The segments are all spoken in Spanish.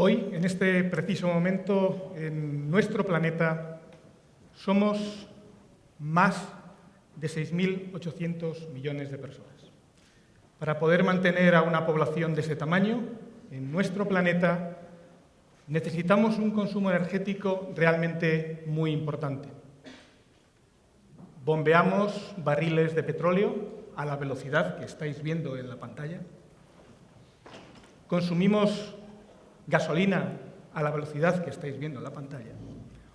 Hoy, en este preciso momento, en nuestro planeta, somos más de 6.800 millones de personas. Para poder mantener a una población de ese tamaño, en nuestro planeta, necesitamos un consumo energético realmente muy importante. Bombeamos barriles de petróleo a la velocidad que estáis viendo en la pantalla. Consumimos gasolina a la velocidad que estáis viendo en la pantalla.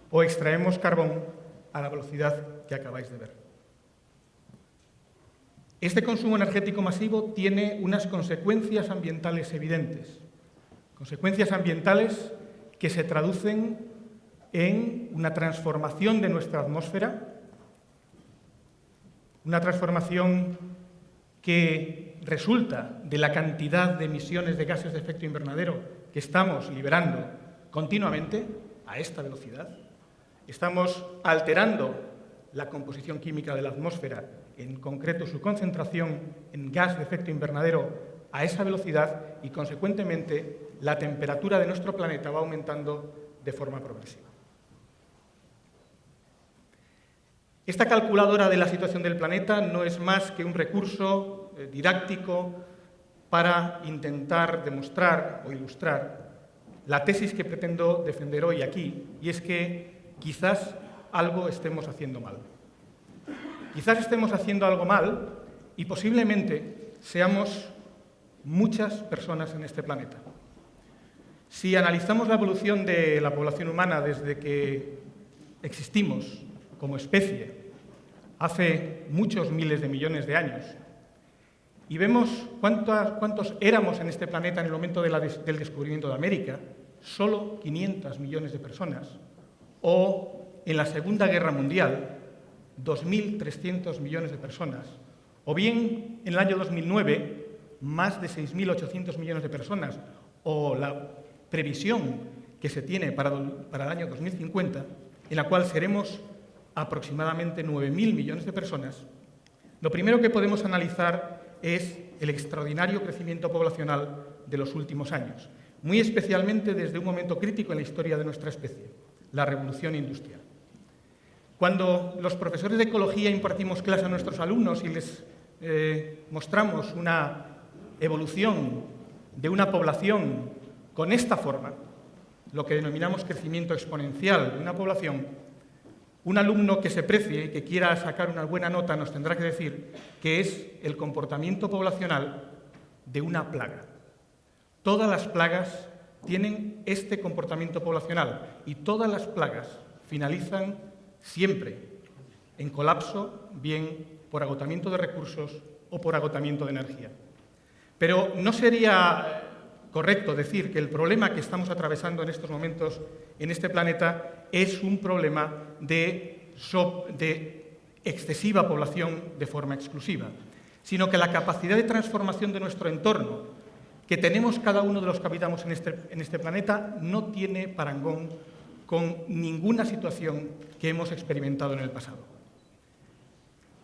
O extraemos carbón a la velocidad que acabáis de ver. Este consumo energético masivo tiene unas consecuencias ambientales evidentes. Consecuencias ambientales que se traducen en una transformación de nuestra atmósfera, una transformación que resulta de la cantidad de emisiones de gases de efecto invernadero que estamos liberando continuamente a esta velocidad. Estamos alterando la composición química de la atmósfera, en concreto su concentración en gas de efecto invernadero a esa velocidad y, consecuentemente, la temperatura de nuestro planeta va aumentando de forma progresiva. Esta calculadora de la situación del planeta no es más que un recurso didáctico para intentar demostrar o ilustrar la tesis que pretendo defender hoy aquí, y es que quizás algo estemos haciendo mal. Quizás estemos haciendo algo mal y posiblemente seamos muchas personas en este planeta. Si analizamos la evolución de la población humana desde que existimos como especie hace muchos miles de millones de años y vemos cuántos éramos en este planeta en el momento del descubrimiento de América, solo 500 millones de personas, o en la Segunda Guerra Mundial, 2.300 millones de personas, o bien en el año 2009, más de 6.800 millones de personas, o la previsión que se tiene para el año 2050, en la cual seremos aproximadamente 9.000 millones de personas, lo primero que podemos analizar es el extraordinario crecimiento poblacional de los últimos años, muy especialmente desde un momento crítico en la historia de nuestra especie, la revolución industrial. Cuando los profesores de ecología impartimos clase a nuestros alumnos y les mostramos una evolución de una población con esta forma, lo que denominamos crecimiento exponencial de una población, un alumno que se precie y que quiera sacar una buena nota nos tendrá que decir que es el comportamiento poblacional de una plaga. Todas las plagas tienen este comportamiento poblacional y todas las plagas finalizan siempre en colapso, bien por agotamiento de recursos o por agotamiento de energía. Pero no sería correcto decir que el problema que estamos atravesando en estos momentos en este planeta es un problema de excesiva población de forma exclusiva, sino que la capacidad de transformación de nuestro entorno que tenemos cada uno de los que habitamos en este planeta no tiene parangón con ninguna situación que hemos experimentado en el pasado.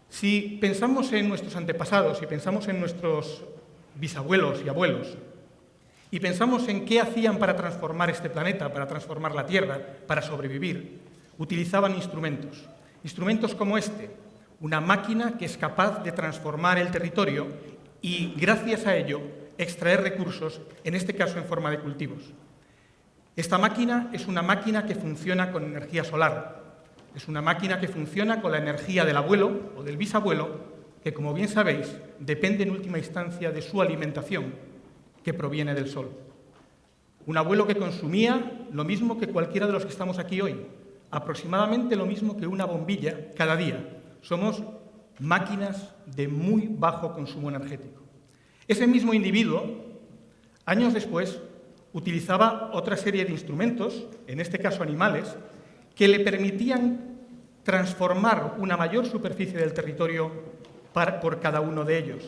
Si pensamos en nuestros antepasados, si pensamos en nuestros bisabuelos y abuelos, y pensamos en qué hacían para transformar este planeta, para transformar la Tierra, para sobrevivir, utilizaban instrumentos. Instrumentos como este, una máquina que es capaz de transformar el territorio y, gracias a ello, extraer recursos, en este caso en forma de cultivos. Esta máquina es una máquina que funciona con energía solar. Es una máquina que funciona con la energía del abuelo o del bisabuelo, que, como bien sabéis, depende en última instancia de su alimentación, que proviene del sol. Un abuelo que consumía lo mismo que cualquiera de los que estamos aquí hoy, aproximadamente lo mismo que una bombilla cada día. Somos máquinas de muy bajo consumo energético. Ese mismo individuo, años después, utilizaba otra serie de instrumentos, en este caso animales, que le permitían transformar una mayor superficie del territorio por cada uno de ellos.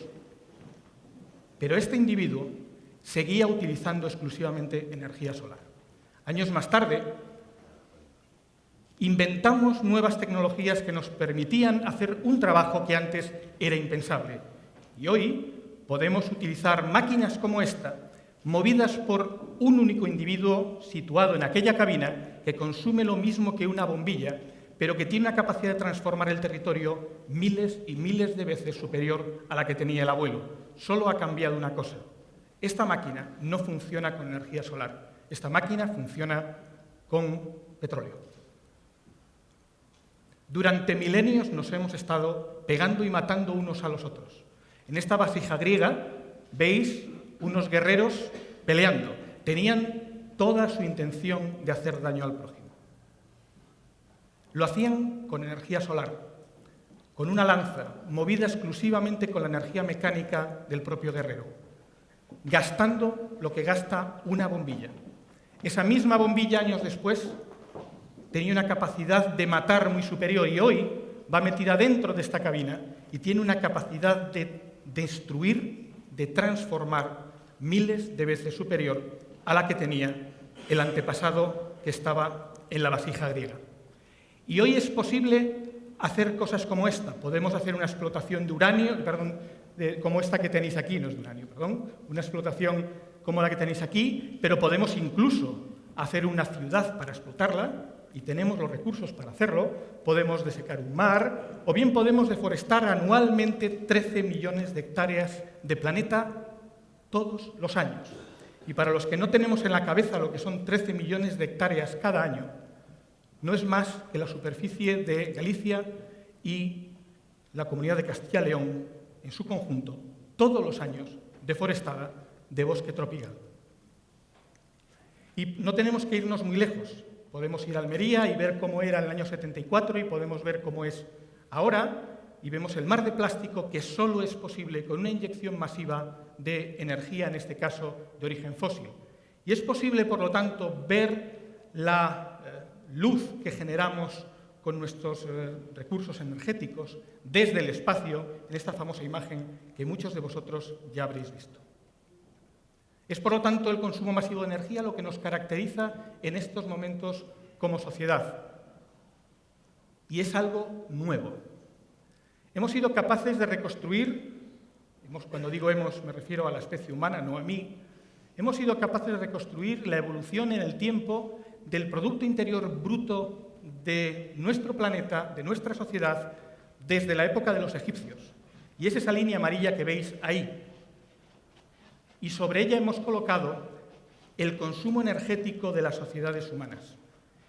Pero este individuo seguía utilizando exclusivamente energía solar. Años más tarde, inventamos nuevas tecnologías que nos permitían hacer un trabajo que antes era impensable. Y hoy podemos utilizar máquinas como esta movidas por un único individuo situado en aquella cabina que consume lo mismo que una bombilla, pero que tiene una capacidad de transformar el territorio miles y miles de veces superior a la que tenía el abuelo. Solo ha cambiado una cosa. Esta máquina no funciona con energía solar. Esta máquina funciona con petróleo. Durante milenios nos hemos estado pegando y matando unos a los otros. En esta vasija griega veis unos guerreros peleando. Tenían toda su intención de hacer daño al prójimo. Lo hacían con energía solar, con una lanza movida exclusivamente con la energía mecánica del propio guerrero, gastando lo que gasta una bombilla. Esa misma bombilla, años después, tenía una capacidad de matar muy superior y hoy va metida dentro de esta cabina y tiene una capacidad de destruir, de transformar miles de veces superior a la que tenía el antepasado que estaba en la vasija griega. Y hoy es posible hacer cosas como esta. Podemos hacer una explotación de uranio, como esta que tenéis aquí, no es de uranio, una explotación como la que tenéis aquí, pero podemos incluso hacer una ciudad para explotarla, y tenemos los recursos para hacerlo. Podemos desecar un mar, o bien podemos deforestar anualmente 13 millones de hectáreas de planeta todos los años. Y para los que no tenemos en la cabeza lo que son 13 millones de hectáreas cada año, no es más que la superficie de Galicia y la Comunidad de Castilla y León en su conjunto, todos los años deforestada de bosque tropical. Y no tenemos que irnos muy lejos. Podemos ir a Almería y ver cómo era en el año 74 y podemos ver cómo es ahora, y vemos el mar de plástico que solo es posible con una inyección masiva de energía, en este caso de origen fósil. Y es posible, por lo tanto, ver la luz que generamos con nuestros recursos energéticos desde el espacio, en esta famosa imagen que muchos de vosotros ya habréis visto. Es, por lo tanto, el consumo masivo de energía lo que nos caracteriza en estos momentos como sociedad. Y es algo nuevo. Hemos sido capaces de reconstruir, cuando digo hemos me refiero a la especie humana, no a mí, hemos sido capaces de reconstruir la evolución en el tiempo del Producto Interior Bruto de nuestro planeta, de nuestra sociedad, desde la época de los egipcios. Y es esa línea amarilla que veis ahí. Y sobre ella hemos colocado el consumo energético de las sociedades humanas.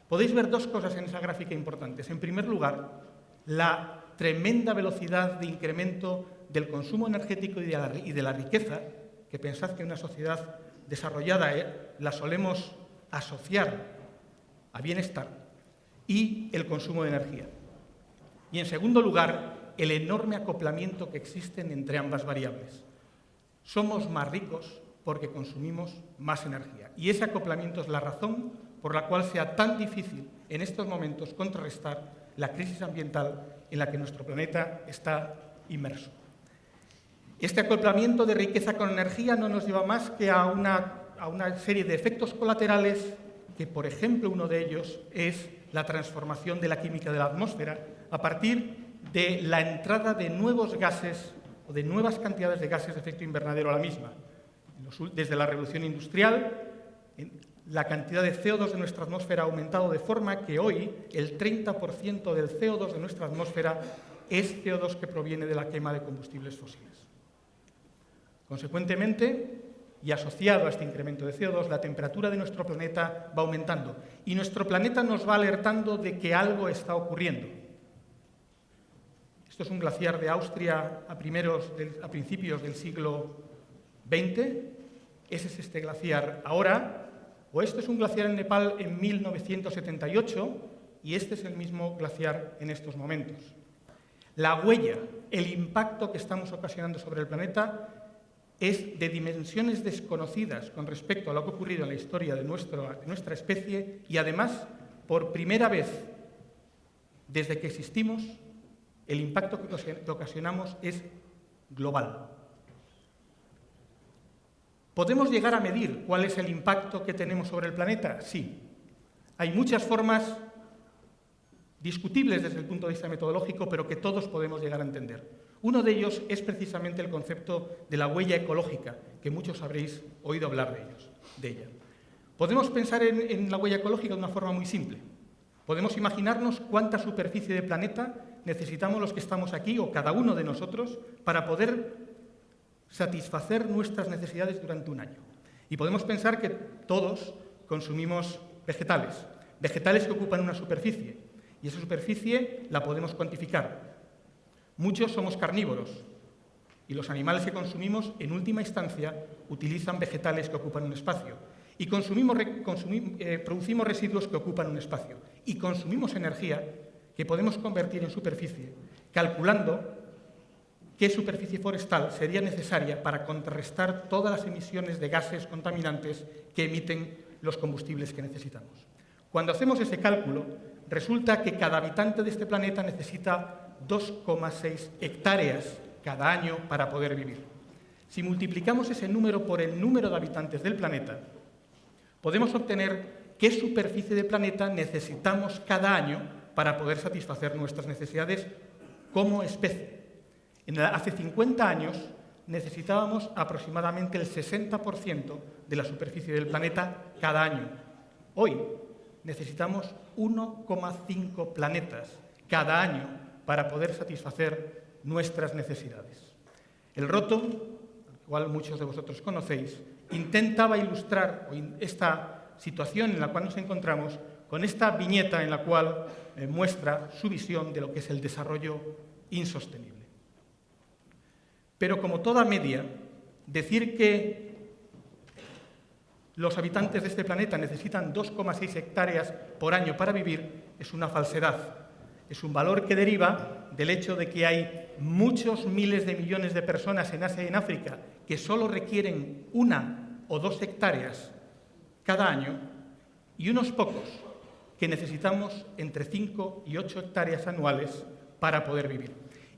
Podéis ver dos cosas en esa gráfica importantes. En primer lugar, la tremenda velocidad de incremento del consumo energético y de la riqueza, que pensad que en una sociedad desarrollada la solemos asociar a bienestar, y el consumo de energía. Y en segundo lugar, el enorme acoplamiento que existen entre ambas variables. Somos más ricos porque consumimos más energía. Y ese acoplamiento es la razón por la cual sea tan difícil en estos momentos contrarrestar la crisis ambiental en la que nuestro planeta está inmerso. Este acoplamiento de riqueza con energía no nos lleva más que a una serie de efectos colaterales que, por ejemplo, uno de ellos es la transformación de la química de la atmósfera a partir de la entrada de nuevos gases o de nuevas cantidades de gases de efecto invernadero a la misma. Desde la revolución industrial, la cantidad de CO2 de nuestra atmósfera ha aumentado de forma que hoy el 30% del CO2 de nuestra atmósfera es CO2 que proviene de la quema de combustibles fósiles. Consecuentemente, y asociado a este incremento de CO2, la temperatura de nuestro planeta va aumentando. Y nuestro planeta nos va alertando de que algo está ocurriendo. Esto es un glaciar de Austria a principios del siglo XX. Ese es este glaciar ahora. O esto es un glaciar en Nepal en 1978 y este es el mismo glaciar en estos momentos. La huella, el impacto que estamos ocasionando sobre el planeta es de dimensiones desconocidas con respecto a lo que ha ocurrido en la historia de nuestra especie y, además, por primera vez desde que existimos, el impacto que ocasionamos es global. ¿Podemos llegar a medir cuál es el impacto que tenemos sobre el planeta? Sí. Hay muchas formas discutibles desde el punto de vista metodológico, pero que todos podemos llegar a entender. Uno de ellos es precisamente el concepto de la huella ecológica, que muchos habréis oído hablar de ella. Podemos pensar en la huella ecológica de una forma muy simple. Podemos imaginarnos cuánta superficie de planeta necesitamos los que estamos aquí, o cada uno de nosotros, para poder satisfacer nuestras necesidades durante un año. Y podemos pensar que todos consumimos vegetales que ocupan una superficie, y esa superficie la podemos cuantificar. Muchos somos carnívoros, y los animales que consumimos, en última instancia, utilizan vegetales que ocupan un espacio. Y producimos residuos que ocupan un espacio. Y consumimos energía que podemos convertir en superficie, calculando qué superficie forestal sería necesaria para contrarrestar todas las emisiones de gases contaminantes que emiten los combustibles que necesitamos. Cuando hacemos ese cálculo, resulta que cada habitante de este planeta necesita 2,6 hectáreas cada año para poder vivir. Si multiplicamos ese número por el número de habitantes del planeta, podemos obtener qué superficie de planeta necesitamos cada año para poder satisfacer nuestras necesidades como especie. Hace 50 años necesitábamos aproximadamente el 60% de la superficie del planeta cada año. Hoy necesitamos 1,5 planetas cada año para poder satisfacer nuestras necesidades. El roto, al cual muchos de vosotros conocéis, intentaba ilustrar esta situación en la cual nos encontramos con esta viñeta en la cual muestra su visión de lo que es el desarrollo insostenible. Pero como toda media, decir que los habitantes de este planeta necesitan 2,6 hectáreas por año para vivir es una falsedad. Es un valor que deriva del hecho de que hay muchos miles de millones de personas en Asia y en África que solo requieren 1 o 2 hectáreas cada año y unos pocos que necesitamos entre 5 y 8 hectáreas anuales para poder vivir.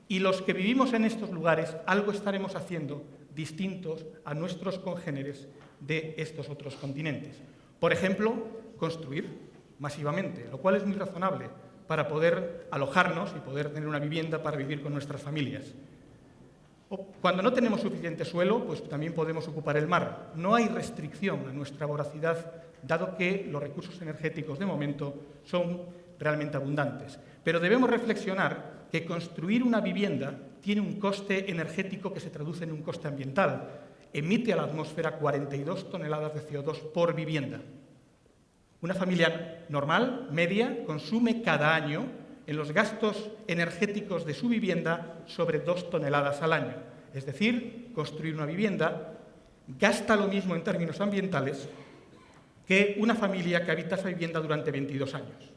Y los que vivimos en estos lugares algo estaremos haciendo distintos a nuestros congéneres de estos otros continentes. Por ejemplo, construir masivamente, lo cual es muy razonable para poder alojarnos y poder tener una vivienda para vivir con nuestras familias. Cuando no tenemos suficiente suelo, pues también podemos ocupar el mar. No hay restricción a nuestra voracidad, dado que los recursos energéticos de momento son realmente abundantes. Pero debemos reflexionar que construir una vivienda tiene un coste energético que se traduce en un coste ambiental. Emite a la atmósfera 42 toneladas de CO2 por vivienda. Una familia normal, media, consume cada año en los gastos energéticos de su vivienda sobre 2 toneladas al año. Es decir, construir una vivienda gasta lo mismo en términos ambientales que una familia que habita esa vivienda durante 22 años.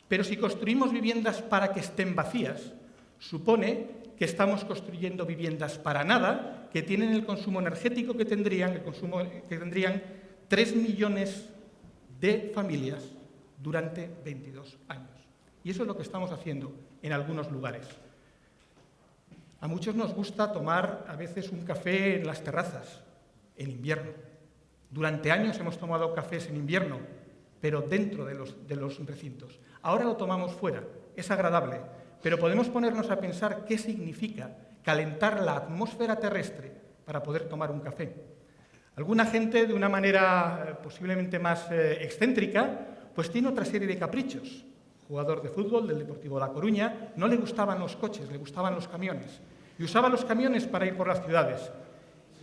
Pero si construimos viviendas para que estén vacías, supone que estamos construyendo viviendas para nada, que tienen el consumo energético que tendrían 3 millones de familias durante 22 años. Y eso es lo que estamos haciendo en algunos lugares. A muchos nos gusta tomar a veces un café en las terrazas, en invierno. Durante años hemos tomado cafés en invierno, pero dentro de los recintos. Ahora lo tomamos fuera, es agradable, pero podemos ponernos a pensar qué significa calentar la atmósfera terrestre para poder tomar un café. Alguna gente, de una manera posiblemente más excéntrica, pues tiene otra serie de caprichos. Jugador de fútbol del Deportivo La Coruña, no le gustaban los coches, le gustaban los camiones. Y usaba los camiones para ir por las ciudades.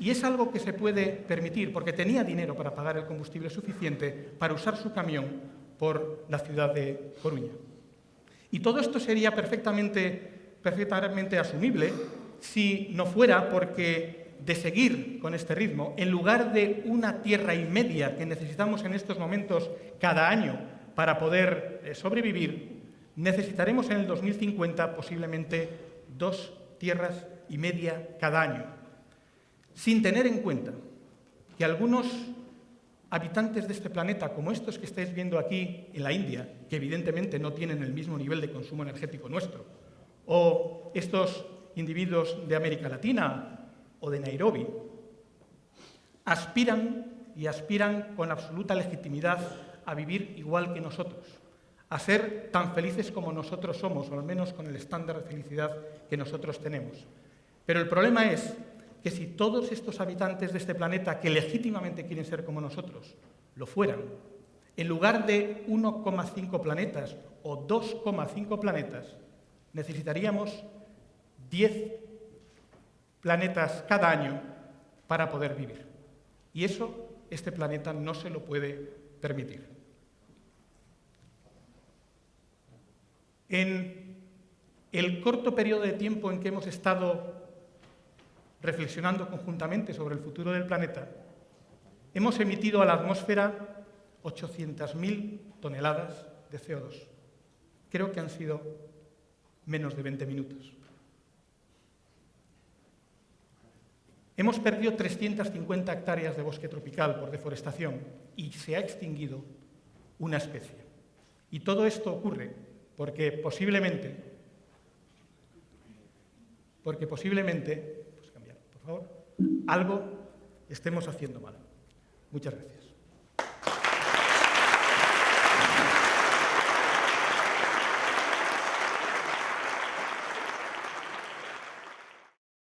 Y es algo que se puede permitir, porque tenía dinero para pagar el combustible suficiente para usar su camión por la ciudad de Coruña. Y todo esto sería perfectamente asumible si no fuera porque de seguir con este ritmo, en lugar de 1,5 tierras que necesitamos en estos momentos cada año para poder sobrevivir, necesitaremos en el 2050 posiblemente 2,5 tierras cada año. Sin tener en cuenta que algunos habitantes de este planeta, como estos que estáis viendo aquí en la India, que evidentemente no tienen el mismo nivel de consumo energético nuestro, o estos individuos de América Latina o de Nairobi, aspiran con absoluta legitimidad a vivir igual que nosotros, a ser tan felices como nosotros somos, o al menos con el estándar de felicidad que nosotros tenemos. Pero el problema es que si todos estos habitantes de este planeta, que legítimamente quieren ser como nosotros, lo fueran, en lugar de 1,5 planetas o 2,5 planetas, necesitaríamos 10 planetas cada año para poder vivir. Y eso este planeta no se lo puede permitir. En el corto periodo de tiempo en que hemos estado reflexionando conjuntamente sobre el futuro del planeta, hemos emitido a la atmósfera 800.000 toneladas de CO2. Creo que han sido menos de 20 minutos. Hemos perdido 350 hectáreas de bosque tropical por deforestación y se ha extinguido una especie. Y todo esto ocurre porque posiblemente, pues cambiar, por favor, algo estemos haciendo mal. Muchas gracias.